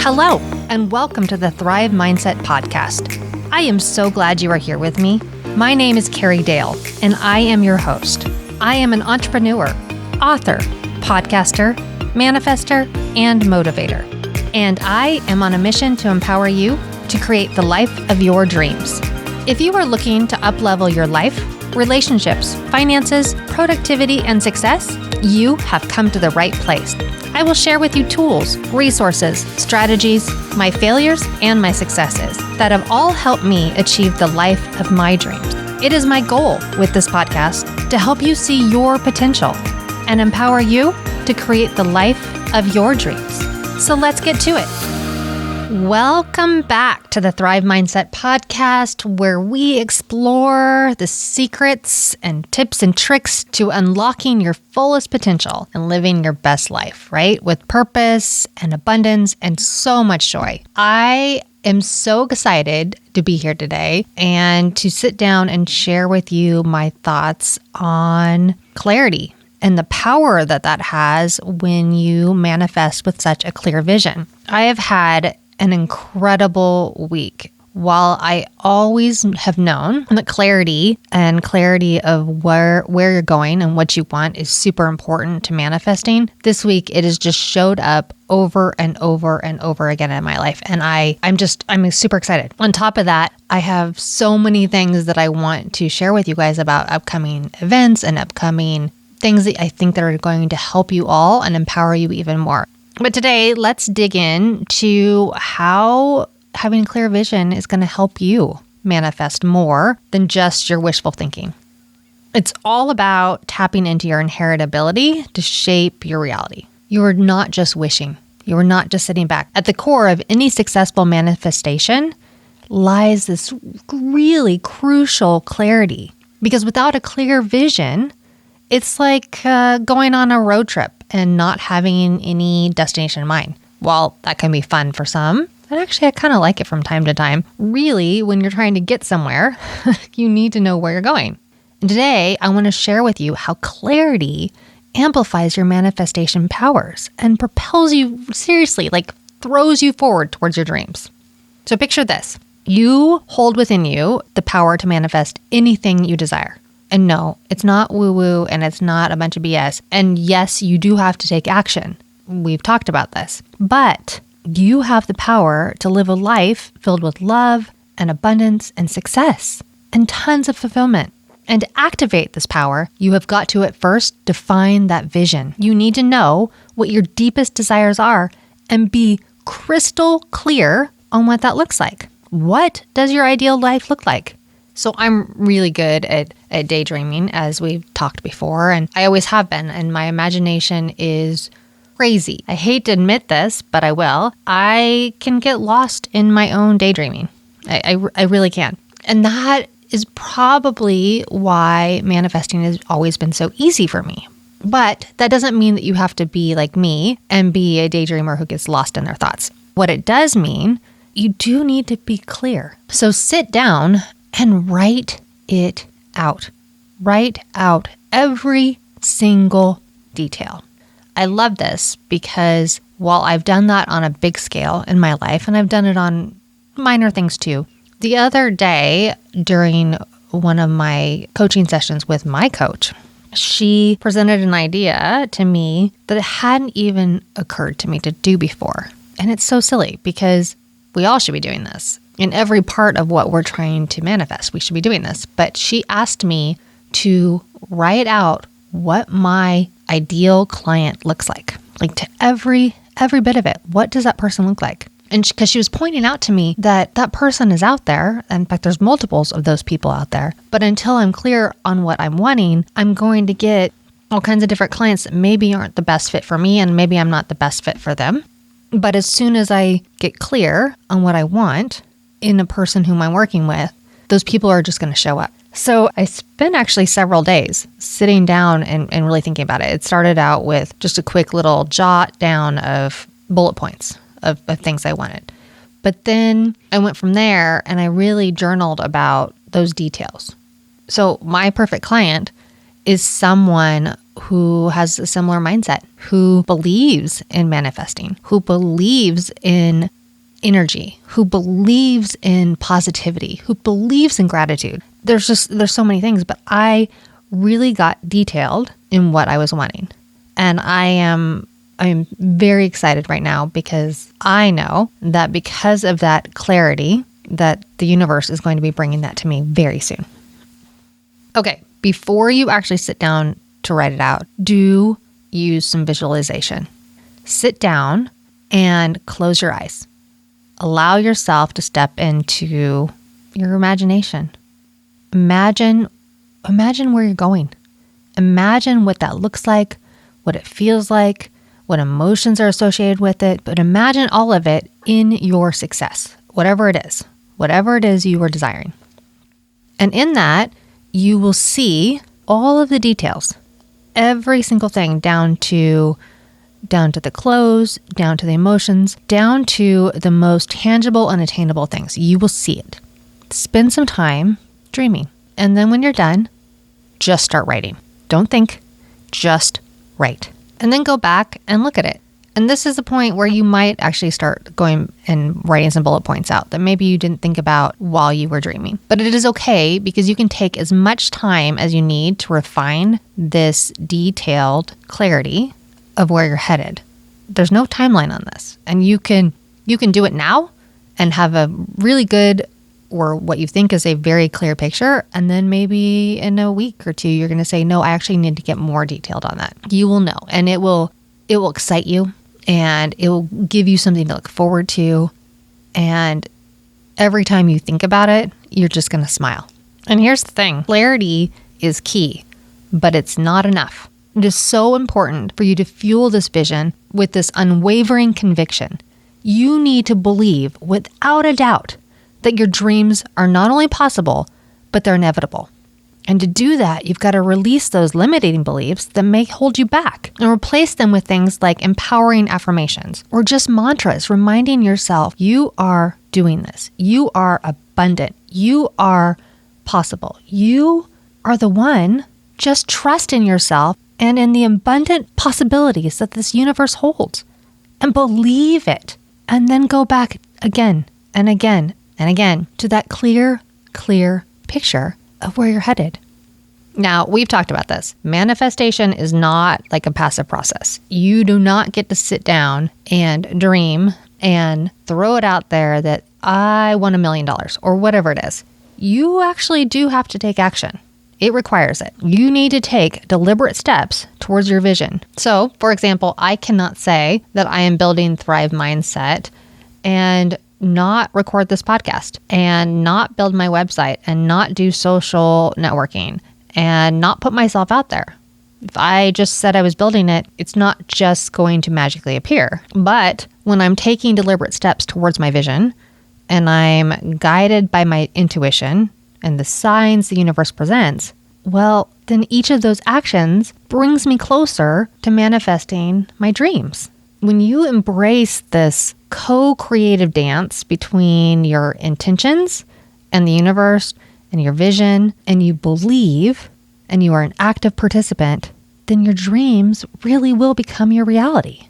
Hello, and welcome to the Thrive Mindset Podcast. I am so glad you are here with me. My name is Carrie Dale, and I am your host. I am an entrepreneur, author, podcaster, manifester, and motivator. And I am on a mission to empower you to create the life of your dreams. If you are looking to up-level your life, relationships, finances, productivity, and success, you have come to the right place. I will share with you tools, resources, strategies, my failures, and my successes that have all helped me achieve the life of my dreams. It is my goal with this podcast to help you see your potential and empower you to create the life of your dreams. So let's get to it. Welcome back to the Thrive Mindset Podcast, where we explore the secrets and tips and tricks to unlocking your fullest potential and living your best life, right? With purpose and abundance and so much joy. I am so excited to be here today and to sit down and share with you my thoughts on clarity and the power that has when you manifest with such a clear vision. I have had an incredible week. While I always have known that clarity of where you're going and what you want is super important to manifesting, this week it has just showed up over and over and over again in my life. And I'm super excited. On top of that, I have so many things that I want to share with you guys about upcoming events and upcoming things that I think that are going to help you all and empower you even more. But today, let's dig into how having clear vision is going to help you manifest more than just your wishful thinking. It's all about tapping into your inherent ability to shape your reality. You are not just wishing. You are not just sitting back. At the core of any successful manifestation lies this really crucial clarity. Because without a clear vision, it's like going on a road trip and not having any destination in mind. While that can be fun for some, and actually I kind of like it from time to time, really, when you're trying to get somewhere, you need to know where you're going. And today, I want to share with you how clarity amplifies your manifestation powers and propels you, seriously, like throws you forward towards your dreams. So picture this. You hold within you the power to manifest anything you desire. And no, it's not woo-woo and it's not a bunch of BS. And yes, you do have to take action. We've talked about this. But you have the power to live a life filled with love and abundance and success and tons of fulfillment. And to activate this power, you have got to at first define that vision. You need to know what your deepest desires are and be crystal clear on what that looks like. What does your ideal life look like? So I'm really good at daydreaming, as we've talked before, and I always have been, and my imagination is crazy. I hate to admit this, but I will. I can get lost in my own daydreaming. I really can. And that is probably why manifesting has always been so easy for me. But that doesn't mean that you have to be like me and be a daydreamer who gets lost in their thoughts. What it does mean, you do need to be clear. So sit down and write it out. Write out every single detail. I love this because while I've done that on a big scale in my life, and I've done it on minor things too, the other day during one of my coaching sessions with my coach, she presented an idea to me that hadn't even occurred to me to do before. And it's so silly because we all should be doing this. In every part of what we're trying to manifest, we should be doing this. But she asked me to write out what my ideal client looks like to every bit of it. What does that person look like? And because she was pointing out to me that person is out there. In fact, there's multiples of those people out there. But until I'm clear on what I'm wanting, I'm going to get all kinds of different clients that maybe aren't the best fit for me, and maybe I'm not the best fit for them. But as soon as I get clear on what I want in a person whom I'm working with, those people are just going to show up. So I spent actually several days sitting down and really thinking about it. It started out with just a quick little jot down of bullet points of things I wanted. But then I went from there and I really journaled about those details. So my perfect client is someone who has a similar mindset, who believes in manifesting, who believes in energy, who believes in positivity, who believes in gratitude. There's so many things, but I really got detailed in what I was wanting. And I'm very excited right now because I know that because of that clarity, that the universe is going to be bringing that to me very soon. Okay, before you actually sit down to write it out, do use some visualization. Sit down and close your eyes. Allow yourself to step into your imagination. Imagine where you're going. Imagine what that looks like, what it feels like, what emotions are associated with it, but imagine all of it in your success, whatever it is you are desiring. And in that, you will see all of the details, every single thing down to the clothes, down to the emotions, down to the most tangible and attainable things. You will see it. Spend some time dreaming. And then when you're done, just start writing. Don't think, just write. And then go back and look at it. And this is the point where you might actually start going and writing some bullet points out that maybe you didn't think about while you were dreaming. But it is okay because you can take as much time as you need to refine this detailed clarity of where you're headed. There's no timeline on this. And you can do it now and have a really good, or what you think is a very clear picture. And then maybe in a week or two, you're going to say, no, I actually need to get more detailed on that. You will know. And it will excite you and it will give you something to look forward to. And every time you think about it, you're just going to smile. And here's the thing. Clarity is key, but it's not enough. It is so important for you to fuel this vision with this unwavering conviction. You need to believe without a doubt that your dreams are not only possible, but they're inevitable. And to do that, you've got to release those limiting beliefs that may hold you back and replace them with things like empowering affirmations or just mantras, reminding yourself you are doing this. You are abundant. You are possible. You are the one. Just trust in yourself and in the abundant possibilities that this universe holds and believe it. And then go back again and again and again to that clear picture of where you're headed. Now, we've talked about this. Manifestation is not like a passive process. You do not get to sit down and dream and throw it out there that I want $1 million or whatever it is. You actually do have to take action. It requires it. You need to take deliberate steps towards your vision. So, for example, I cannot say that I am building Thrive Mindset and not record this podcast and not build my website and not do social networking and not put myself out there. If I just said I was building it, it's not just going to magically appear. But when I'm taking deliberate steps towards my vision and I'm guided by my intuition and the signs the universe presents, well, then each of those actions brings me closer to manifesting my dreams. When you embrace this co-creative dance between your intentions and the universe and your vision, and you believe, and you are an active participant, then your dreams really will become your reality.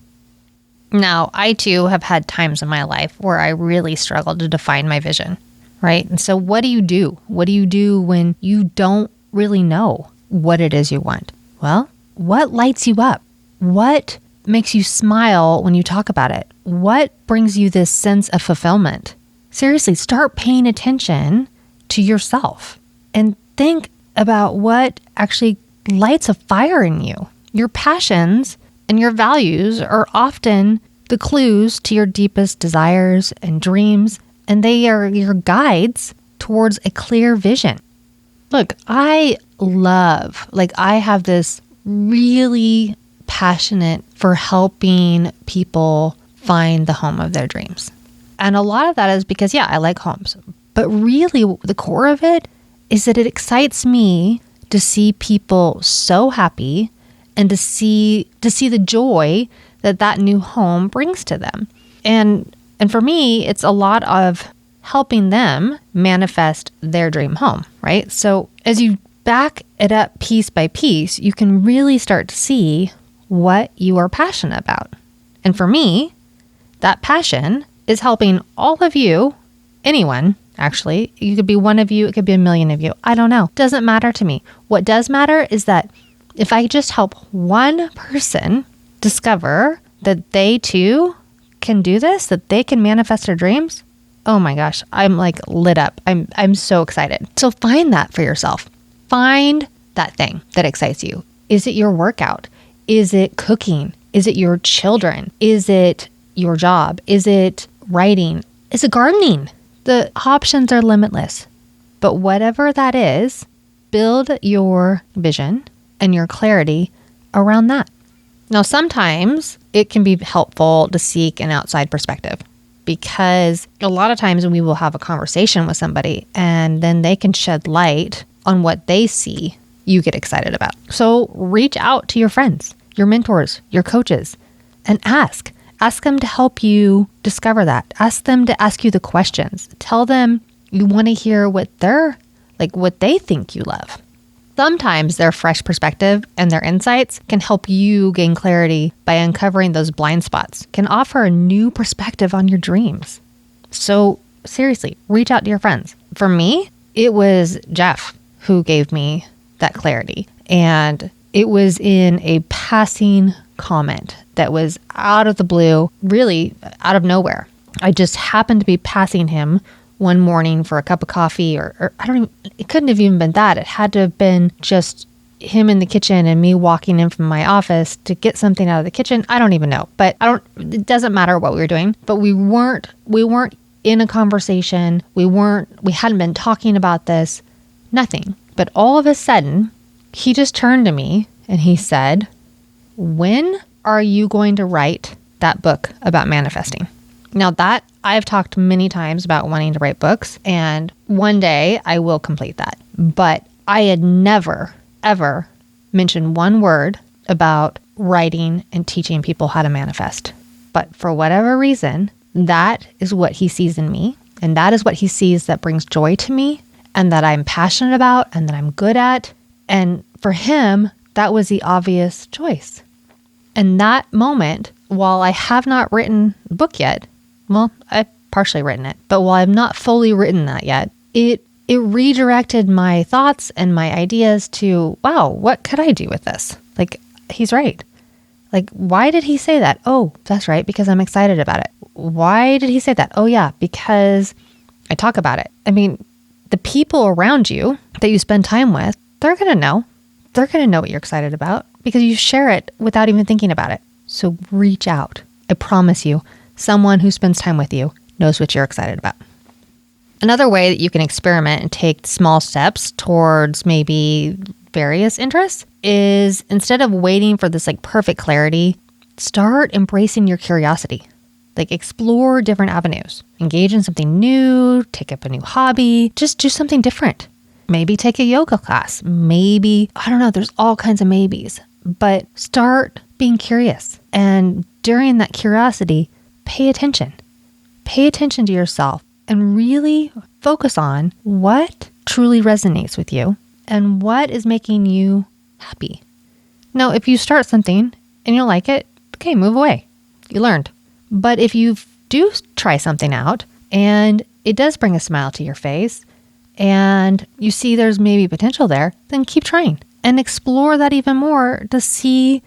Now, I too have had times in my life where I really struggled to define my vision, right? And so what do you do? What do you do when you don't really know what it is you want? Well, what lights you up? What makes you smile when you talk about it? What brings you this sense of fulfillment? Seriously, start paying attention to yourself and think about what actually lights a fire in you. Your passions and your values are often the clues to your deepest desires and dreams, and they are your guides towards a clear vision. Look, I have this really passionate for helping people find the home of their dreams. And a lot of that is because, I like homes. But really, the core of it is that it excites me to see people so happy and to see the joy that new home brings to them. And for me, it's a lot of helping them manifest their dream home, right? So as you back it up piece by piece, you can really start to see what you are passionate about. And for me, that passion is helping all of you, anyone, actually. You could be one of you, it could be a million of you. I don't know. Doesn't matter to me. What does matter is that if I just help one person discover that they too can do this, that they can manifest their dreams, oh my gosh, I'm like lit up. I'm so excited. So find that for yourself. Find that thing that excites you. Is it your workout? Is it cooking? Is it your children? Is it your job? Is it writing? Is it gardening? The options are limitless. But whatever that is, build your vision and your clarity around that. Now, sometimes it can be helpful to seek an outside perspective, because a lot of times we will have a conversation with somebody and then they can shed light on what they see you get excited about. So reach out to your friends, your mentors, your coaches, and ask. Ask them to help you discover that. Ask them to ask you the questions. Tell them you want to hear what they think you love. Sometimes their fresh perspective and their insights can help you gain clarity by uncovering those blind spots, can offer a new perspective on your dreams. So seriously, reach out to your friends. For me, it was Jeff who gave me that clarity. And it was in a passing comment that was out of the blue, really out of nowhere. I just happened to be passing him one morning for a cup of coffee, or I don't even, it couldn't have even been that. It had to have been just him in the kitchen and me walking in from my office to get something out of the kitchen. I don't even know, but it doesn't matter what we were doing, but we weren't in a conversation. We hadn't been talking about this, nothing. But all of a sudden, he just turned to me and he said, "When are you going to write that book about manifesting?" Now that I've talked many times about wanting to write books, and one day I will complete that. But I had never, ever mentioned one word about writing and teaching people how to manifest. But for whatever reason, that is what he sees in me. And that is what he sees that brings joy to me, and that I'm passionate about, and that I'm good at. And for him, that was the obvious choice. And that moment, while I have not written the book yet, well, I've partially written it, but while I've not fully written that yet, it redirected my thoughts and my ideas to, wow, what could I do with this? Like, he's right. Like, why did he say that? Oh, that's right, because I'm excited about it. Why did he say that? Oh yeah, because I talk about it. I mean, the people around you that you spend time with, they're going to know. They're going to know what you're excited about because you share it without even thinking about it. So reach out. I promise you, someone who spends time with you knows what you're excited about. Another way that you can experiment and take small steps towards maybe various interests is, instead of waiting for this like perfect clarity, start embracing your curiosity. Like, explore different avenues, engage in something new, take up a new hobby, just do something different. Maybe take a yoga class. Maybe, I don't know, there's all kinds of maybes, but start being curious. And during that curiosity, pay attention. Pay attention to yourself and really focus on what truly resonates with you and what is making you happy. Now, if you start something and you don't like it, okay, move away. You learned. But if you do try something out and it does bring a smile to your face and you see there's maybe potential there, then keep trying and explore that even more to see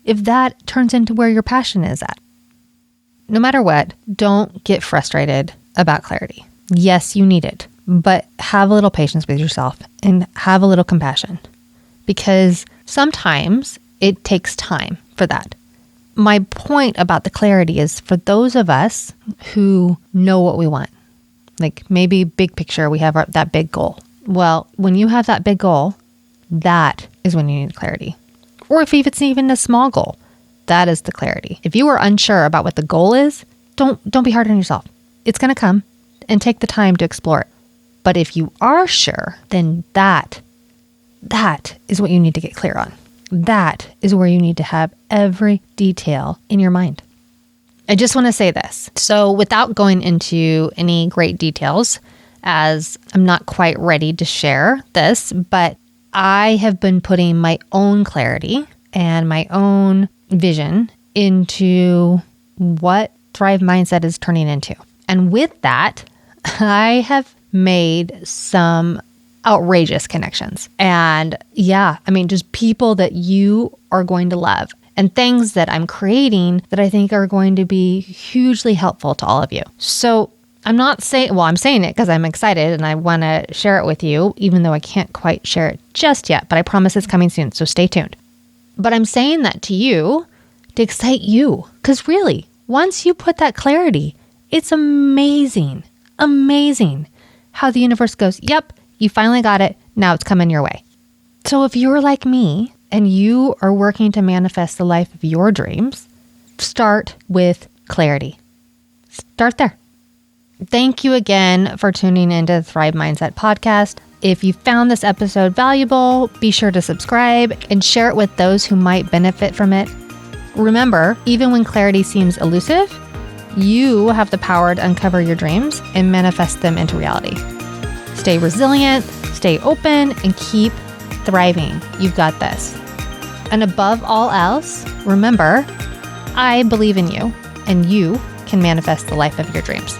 if that turns into where your passion is at. No matter what, don't get frustrated about clarity. Yes, you need it, but have a little patience with yourself and have a little compassion, because sometimes it takes time for that. My point about the clarity is for those of us who know what we want, like maybe big picture, we have that big goal. Well, when you have that big goal, that is when you need clarity. Or if it's even a small goal, that is the clarity. If you are unsure about what the goal is, don't be hard on yourself. It's going to come, and take the time to explore it. But if you are sure, then that is what you need to get clear on. That is where you need to have every detail in your mind. I just want to say this. So without going into any great details, as I'm not quite ready to share this, but I have been putting my own clarity and my own vision into what Thrive Mindset is turning into. And with that, I have made some outrageous connections. And yeah, I mean, just people that you are going to love and things that I'm creating that I think are going to be hugely helpful to all of you. So I'm saying it because I'm excited and I want to share it with you, even though I can't quite share it just yet, but I promise it's coming soon. So stay tuned. But I'm saying that to you to excite you, because really, once you put that clarity, it's amazing how the universe goes, yep, you finally got it. Now it's coming your way. So if you're like me and you are working to manifest the life of your dreams, start with clarity. Start there. Thank you again for tuning into the Thrive Mindset podcast. If you found this episode valuable, be sure to subscribe and share it with those who might benefit from it. Remember, even when clarity seems elusive, you have the power to uncover your dreams and manifest them into reality. Stay resilient, stay open, and keep thriving. You've got this. And above all else, remember, I believe in you, and you can manifest the life of your dreams.